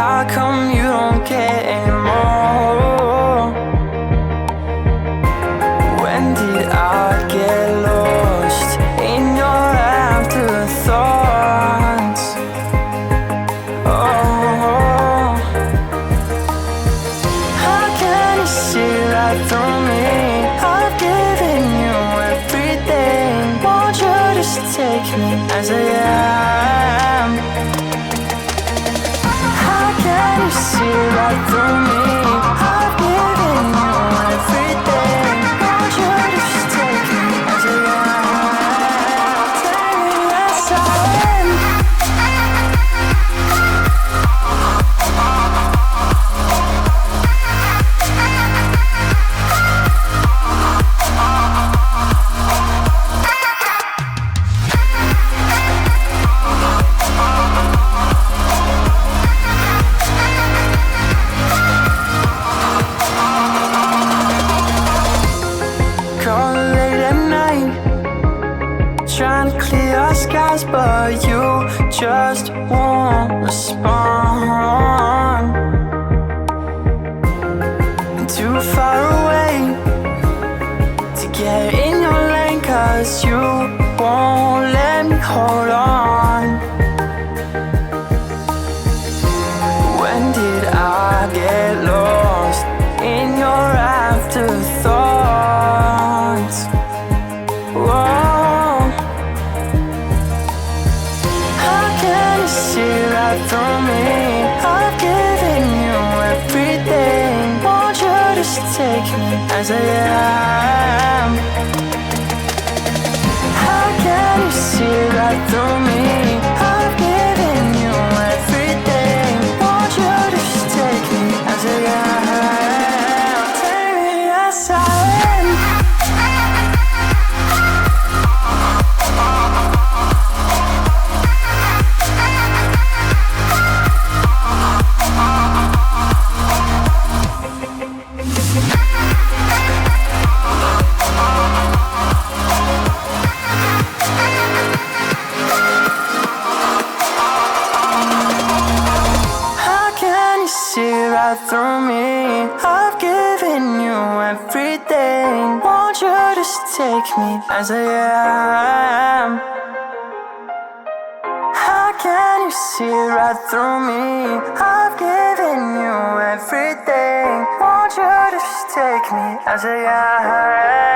How come you don't care anymore? When did I get lost in your afterthoughts? Oh, how can you see right through me? I've given you everything. Won't you just take me as I am? How can you see right through me? I've given you everything. Won't you just take me as I am? Take me as I am. Call late at night, trying to clear our skies, but you just won't respond. Too far away to get in your lane, 'cause you won't let me hold on. When did I get lost in your afterthoughts? Whoa. How can you see right through me? I've given you everything. Won't you just take me as I am? How can you see right through me? I've given you everything. Won't you just take me as I am? Take me as I am. How can you see right through me? I've given you everything. Won't you just take me as I am? How can you see right through me? I've given you everything. Won't you just take me as I am?